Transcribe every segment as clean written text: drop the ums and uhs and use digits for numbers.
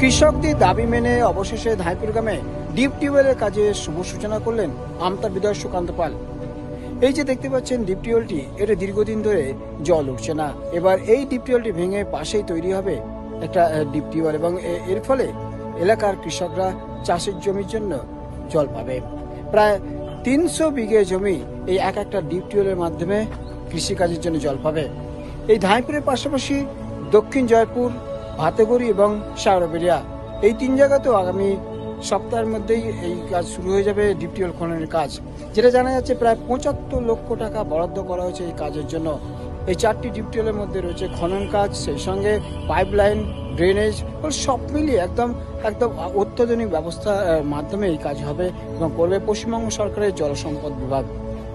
কৃষকদের দাবি মেনে অবশেষে ধাইপুর গ্রামে ডিপ টিউবওয়েলের কাজে শুভ সূচনা করলেন আমতা বিধায়ক সুকান্ত পাল। এই যে দেখতে পাচ্ছেন ডিপ টিউবওয়েলটি, এটা দীর্ঘদিন ধরে জল উঠছে না। এবার এই ডিপ টিউবওয়েলটি ভেঙে পাশেই তৈরি হবে একটা ডিপ টিউবওয়েল এবং এর ফলে এলাকার কৃষকরা চাষের জমির জন্য জল পাবে। প্রায় 300 বিঘে জমি এই একটা ডিপ টিউবওয়েলের মাধ্যমে কৃষিকাজের জন্য জল পাবে। এই ধাইপুরের পাশাপাশি দক্ষিণ জয়পুর, ভাতেগড়ি এবং শাওরাবেড়িয়া, এই 3 জায়গাতেও আগামী সপ্তাহের মধ্যেই এই কাজ শুরু হয়ে যাবে, ডিপ টিউবওয়েল খননের কাজ। যেটা জানা যাচ্ছে প্রায় 75 লক্ষ টাকা বরাদ্দ করা হয়েছে এই কাজের জন্য। এই 4টি ডিপ টিউবওয়েলের মধ্যে রয়েছে খনন কাজ, সেই সঙ্গে পাইপলাইন, ড্রেনেজ, সব মিলিয়ে একদম অত্যাধুনিক ব্যবস্থার মাধ্যমে এই কাজ হবে এবং করবে পশ্চিমবঙ্গ সরকারের জল সম্পদ বিভাগ।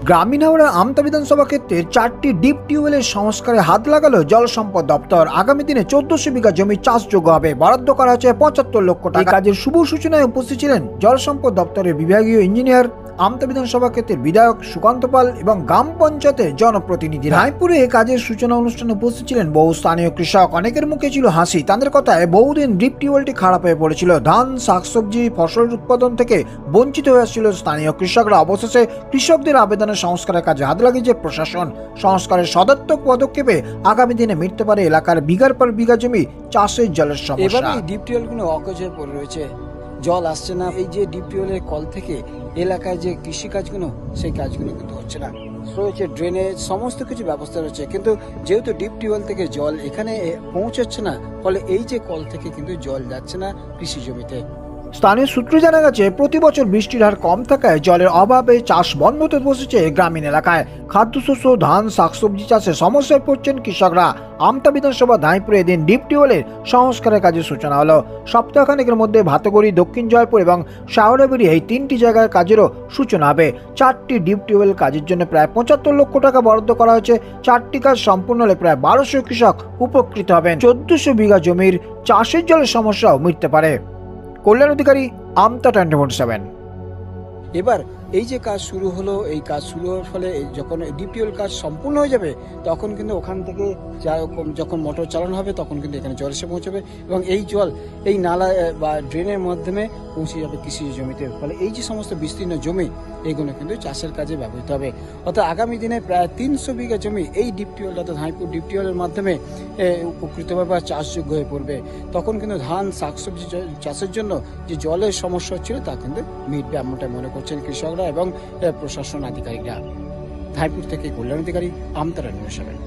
গ্রামীণ হাওড়া আমতা বিধানসভা ক্ষেত্রে 4টি ডিপ টিউবওয়েলের সংস্কারে হাত লাগালো জল সম্পদ দপ্তর। আগামী দিনে 1400 বিঘা জমি চাষযোগ্য হবে, বরাদ্দ করা হয়েছে 75 লক্ষ টাকা। কাজের শুভ সূচনায় উপস্থিত ছিলেন জল সম্পদ দপ্তরের বিভাগীয় ইঞ্জিনিয়ার, আমতা বিধানসভা ক্ষেত্রের বিধায়ক সুকান্ত পাল এবং গ্রাম পঞ্চায়েতের জনপ্রতিনিধিরা। রায়পুরে কাজের সূচনা অনুষ্ঠানে উপস্থিত ছিলেন বহু স্থানীয় কৃষক। অনেকের মুখে ছিল হাসি। তাদের কথায় বহুদিন ডিপ টিউবওয়েলটি খারাপ হয়ে পড়েছিল, ধান, শাকসবজি, ফসল উৎপাদন থেকে বঞ্চিত হয়ে আসছিল স্থানীয় কৃষকরা। অবশেষে কৃষকদের আবেদনের সংস্কারের কাজে হাত লাগিয়েছে প্রশাসন। সংস্কারের সদর্থক পদক্ষেপে আগামী দিনে মিটতে পারে এলাকার বিঘার পর বিঘা জমি চাষের জলের সমস্যা। এবার এই ডিপ টিউবওয়েলগুলো অকেজ হয়ে পড়ে রয়েছে, জল আসছে না। এই যে ডিপ টিউবওয়েলের কল থেকে এলাকায় যে কৃষি কাজগুলো, সেই কাজগুলো কিন্তু হচ্ছে না। রয়েছে ড্রেনেজ, সমস্ত কিছু ব্যবস্থা রয়েছে, কিন্তু যেহেতু ডিপ টিউবওয়েল থেকে জল এখানে পৌঁছাচ্ছে না, ফলে এই যে কল থেকে কিন্তু জল যাচ্ছে না কৃষি জমিতে। স্থানীয় সূত্রে জানা গেছে প্রতি বছর বৃষ্টির হার কম থাকায় জলের অভাবে চাষ বন্ধ হতে বসেছে গ্রামীণ এলাকায়। খাদ্যশস্য, ধান, শাকসবজি চাষে সমস্যায় পড়ছেন কৃষকরা। আমতা বিধানসভা ধাইপুরে এদিন ডিপ টিউবওয়েলের সংস্কারের কাজের সূচনা হলো। সপ্তাহখানেকের মধ্যে ভাতেগড়ি, দক্ষিণ জয়পুর এবং শাওরাবেড়িয়া, এই 3টি জায়গার কাজেরও সূচনা হবে। 4টি ডিপ টিউবওয়েল কাজের জন্য প্রায় 75 লক্ষ টাকা বরাদ্দ করা হয়েছে। 4টি কাজ সম্পূর্ণ হলে প্রায় 1200 কৃষক উপকৃত হবেন। 1400 বিঘা জমির চাষের জলের সমস্যাও মিটতে পারে। কল্যাণ অধিকারী, আমতা 24/7। এবার এই যে কাজ শুরু হলো, এই কাজ শুরু হওয়ার ফলে যখন ডিপ টিউবওয়েল কাজ সম্পূর্ণ হয়ে যাবে, তখন কিন্তু ওখান থেকে যখন মোটর চালানো হবে, তখন কিন্তু এখানে জল এসে পৌঁছাবে এবং এই জল এই নালা বা ড্রেনের মাধ্যমে পৌঁছে যাবে কৃষি জমিতে। ফলে এই যে সমস্ত বিস্তীর্ণ জমি, এইগুলো কিন্তু চাষের কাজে ব্যবহৃত হবে। অর্থাৎ আগামী দিনে প্রায় 300 বিঘা জমি এই ডিপ টিউবওয়েল, অর্থাৎ ধাইপুর ডিপ টিউবওয়েলের মাধ্যমে উপকৃত হবে বা চাষযোগ্য হয়ে পড়বে। তখন কিন্তু ধান, শাকসবজি চাষের জন্য যে জলের সমস্যা হচ্ছিল, তা কিন্তু মিটবে, এমনটা মনে করছেন কৃষকরা এবং প্রশাসন আধিকারিকরা। ধাইপুর থেকে কল্যাণ অধিকারী, আমতা 24/7।